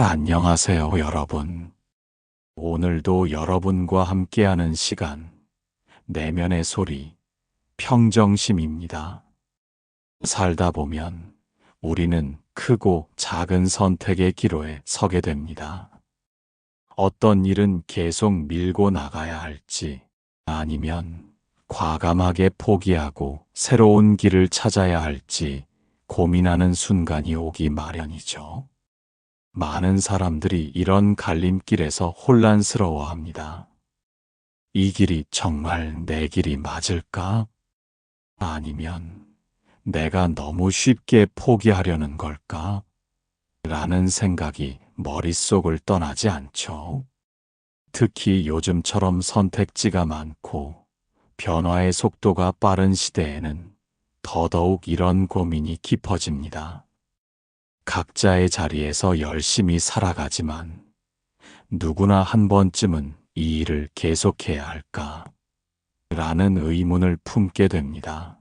안녕하세요, 여러분. 오늘도 여러분과 함께하는 시간, 내면의 소리, 평정심입니다. 살다 보면 우리는 크고 작은 선택의 기로에 서게 됩니다. 어떤 일은 계속 밀고 나가야 할지, 아니면 과감하게 포기하고 새로운 길을 찾아야 할지 고민하는 순간이 오기 마련이죠. 많은 사람들이 이런 갈림길에서 혼란스러워합니다. 이 길이 정말 내 길이 맞을까? 아니면 내가 너무 쉽게 포기하려는 걸까? 라는 생각이 머릿속을 떠나지 않죠. 특히 요즘처럼 선택지가 많고 변화의 속도가 빠른 시대에는 더더욱 이런 고민이 깊어집니다. 각자의 자리에서 열심히 살아가지만 누구나 한 번쯤은 이 일을 계속해야 할까? 라는 의문을 품게 됩니다.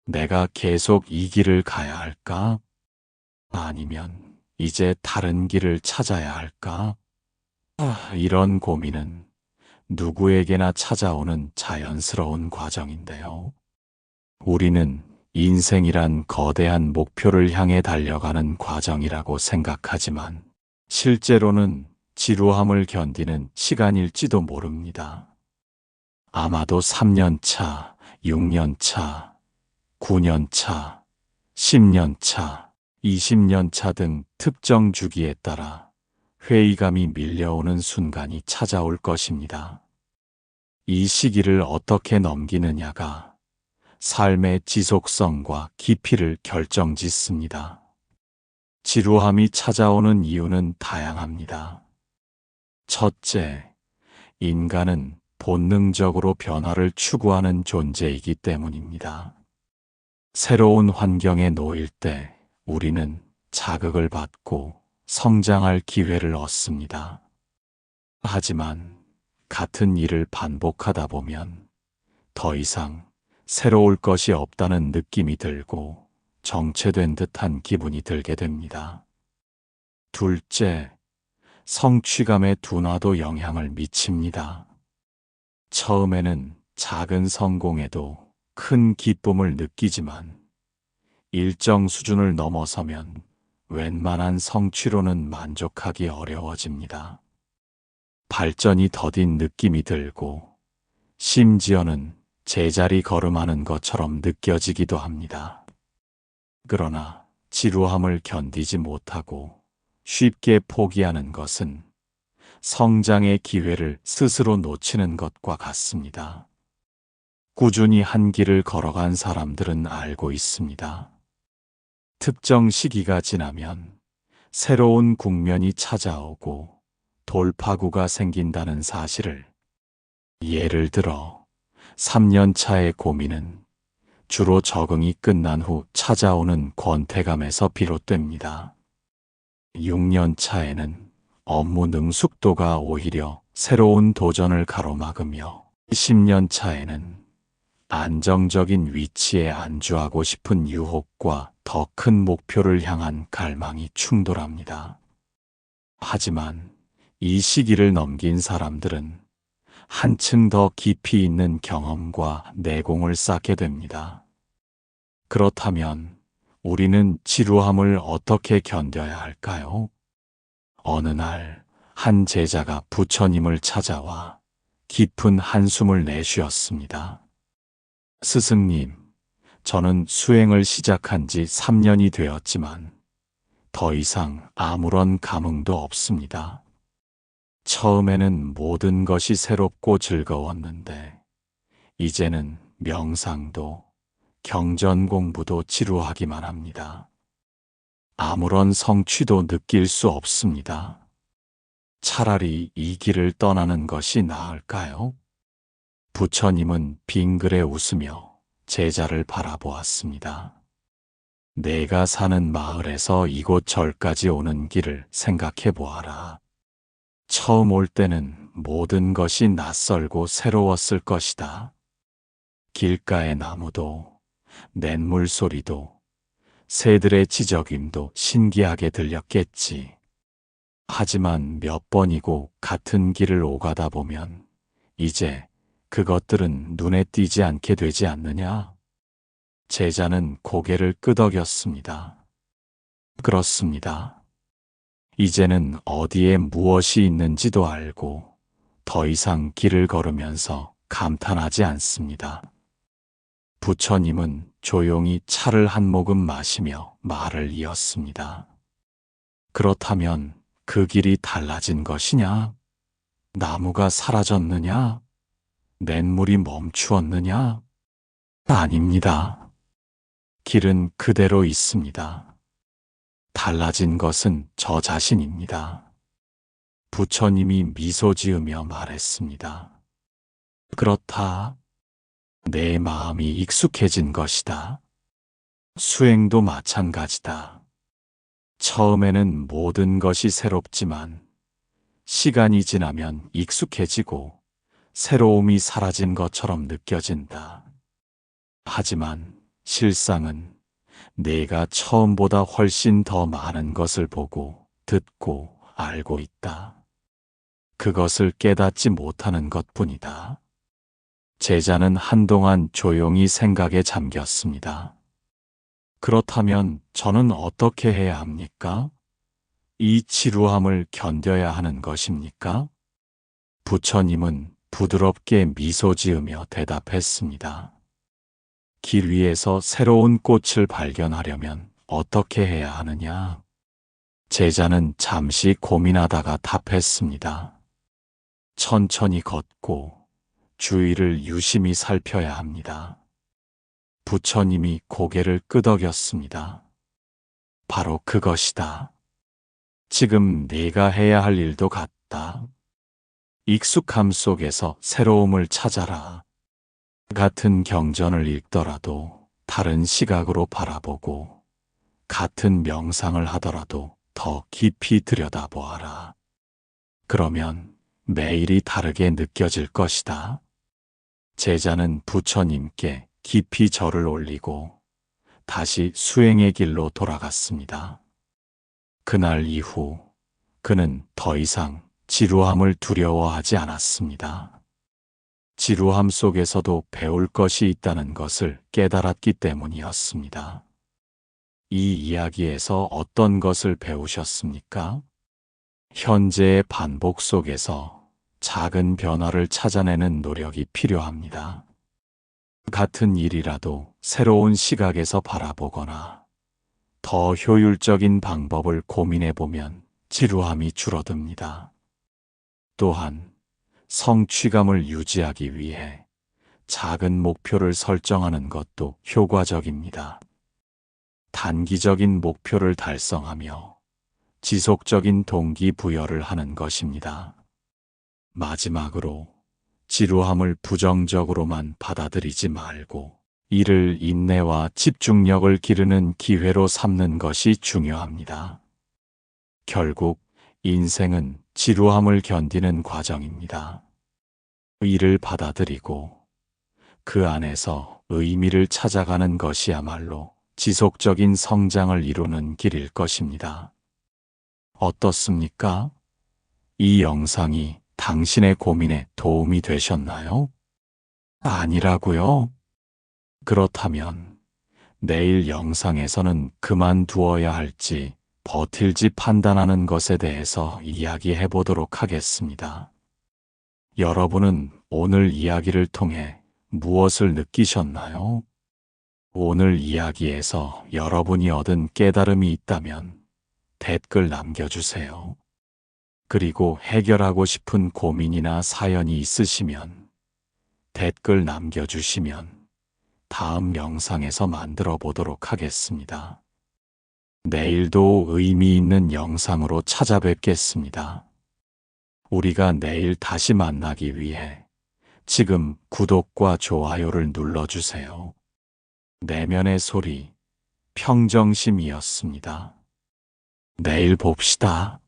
내가 계속 이 길을 가야 할까? 아니면 이제 다른 길을 찾아야 할까? 이런 고민은 누구에게나 찾아오는 자연스러운 과정인데요. 우리는 인생이란 거대한 목표를 향해 달려가는 과정이라고 생각하지만 실제로는 지루함을 견디는 시간일지도 모릅니다. 아마도 3년 차, 6년 차, 9년 차, 10년 차, 20년 차 등 특정 주기에 따라 회의감이 밀려오는 순간이 찾아올 것입니다. 이 시기를 어떻게 넘기느냐가 삶의 지속성과 깊이를 결정짓습니다. 지루함이 찾아오는 이유는 다양합니다. 첫째, 인간은 본능적으로 변화를 추구하는 존재이기 때문입니다. 새로운 환경에 놓일 때 우리는 자극을 받고 성장할 기회를 얻습니다. 하지만 같은 일을 반복하다 보면 더 이상 새로울 것이 없다는 느낌이 들고 정체된 듯한 기분이 들게 됩니다. 둘째, 성취감의 둔화도 영향을 미칩니다. 처음에는 작은 성공에도 큰 기쁨을 느끼지만 일정 수준을 넘어서면 웬만한 성취로는 만족하기 어려워집니다. 발전이 더딘 느낌이 들고 심지어는 제자리 걸음하는 것처럼 느껴지기도 합니다. 그러나 지루함을 견디지 못하고 쉽게 포기하는 것은 성장의 기회를 스스로 놓치는 것과 같습니다. 꾸준히 한 길을 걸어간 사람들은 알고 있습니다. 특정 시기가 지나면 새로운 국면이 찾아오고 돌파구가 생긴다는 사실을. 예를 들어 3년 차의 고민은 주로 적응이 끝난 후 찾아오는 권태감에서 비롯됩니다. 6년 차에는 업무 능숙도가 오히려 새로운 도전을 가로막으며 10년 차에는 안정적인 위치에 안주하고 싶은 유혹과 더 큰 목표를 향한 갈망이 충돌합니다. 하지만 이 시기를 넘긴 사람들은 한층 더 깊이 있는 경험과 내공을 쌓게 됩니다. 그렇다면 우리는 지루함을 어떻게 견뎌야 할까요? 어느 날 한 제자가 부처님을 찾아와 깊은 한숨을 내쉬었습니다. 스승님, 저는 수행을 시작한 지 3년이 되었지만 더 이상 아무런 감흥도 없습니다. 처음에는 모든 것이 새롭고 즐거웠는데 이제는 명상도 경전 공부도 지루하기만 합니다. 아무런 성취도 느낄 수 없습니다. 차라리 이 길을 떠나는 것이 나을까요? 부처님은 빙그레 웃으며 제자를 바라보았습니다. 내가 사는 마을에서 이곳 절까지 오는 길을 생각해 보아라. 처음 올 때는 모든 것이 낯설고 새로웠을 것이다. 길가의 나무도, 냇물 소리도, 새들의 지저귐도 신기하게 들렸겠지. 하지만 몇 번이고 같은 길을 오가다 보면 이제 그것들은 눈에 띄지 않게 되지 않느냐? 제자는 고개를 끄덕였습니다. 그렇습니다. 이제는 어디에 무엇이 있는지도 알고 더 이상 길을 걸으면서 감탄하지 않습니다. 부처님은 조용히 차를 한 모금 마시며 말을 이었습니다. 그렇다면 그 길이 달라진 것이냐? 나무가 사라졌느냐? 냇물이 멈추었느냐? 아닙니다. 길은 그대로 있습니다. 달라진 것은 저 자신입니다. 부처님이 미소 지으며 말했습니다. 그렇다. 내 마음이 익숙해진 것이다. 수행도 마찬가지다. 처음에는 모든 것이 새롭지만 시간이 지나면 익숙해지고 새로움이 사라진 것처럼 느껴진다. 하지만 실상은 내가 처음보다 훨씬 더 많은 것을 보고 듣고 알고 있다. 그것을 깨닫지 못하는 것뿐이다. 제자는 한동안 조용히 생각에 잠겼습니다. 그렇다면 저는 어떻게 해야 합니까? 이 지루함을 견뎌야 하는 것입니까? 부처님은 부드럽게 미소 지으며 대답했습니다. 길 위에서 새로운 꽃을 발견하려면 어떻게 해야 하느냐? 제자는 잠시 고민하다가 답했습니다. 천천히 걷고 주위를 유심히 살펴야 합니다. 부처님이 고개를 끄덕였습니다. 바로 그것이다. 지금 내가 해야 할 일도 같다. 익숙함 속에서 새로움을 찾아라. 같은 경전을 읽더라도 다른 시각으로 바라보고 같은 명상을 하더라도 더 깊이 들여다보아라. 그러면 매일이 다르게 느껴질 것이다. 제자는 부처님께 깊이 절을 올리고 다시 수행의 길로 돌아갔습니다. 그날 이후 그는 더 이상 지루함을 두려워하지 않았습니다. 지루함 속에서도 배울 것이 있다는 것을 깨달았기 때문이었습니다. 이 이야기에서 어떤 것을 배우셨습니까? 현재의 반복 속에서 작은 변화를 찾아내는 노력이 필요합니다. 같은 일이라도 새로운 시각에서 바라보거나 더 효율적인 방법을 고민해보면 지루함이 줄어듭니다. 또한 성취감을 유지하기 위해 작은 목표를 설정하는 것도 효과적입니다. 단기적인 목표를 달성하며 지속적인 동기부여를 하는 것입니다. 마지막으로 지루함을 부정적으로만 받아들이지 말고 이를 인내와 집중력을 기르는 기회로 삼는 것이 중요합니다. 결국 인생은 지루함을 견디는 과정입니다. 이를 받아들이고 그 안에서 의미를 찾아가는 것이야말로 지속적인 성장을 이루는 길일 것입니다. 어떻습니까? 이 영상이 당신의 고민에 도움이 되셨나요? 아니라고요? 그렇다면 내일 영상에서는 그만두어야 할지 버틸지 판단하는 것에 대해서 이야기해 보도록 하겠습니다. 여러분은 오늘 이야기를 통해 무엇을 느끼셨나요? 오늘 이야기에서 여러분이 얻은 깨달음이 있다면 댓글 남겨주세요. 그리고 해결하고 싶은 고민이나 사연이 있으시면 댓글 남겨주시면 다음 영상에서 만들어 보도록 하겠습니다. 내일도 의미 있는 영상으로 찾아뵙겠습니다. 우리가 내일 다시 만나기 위해 지금 구독과 좋아요를 눌러주세요. 내면의 소리, 평정심이었습니다. 내일 봅시다.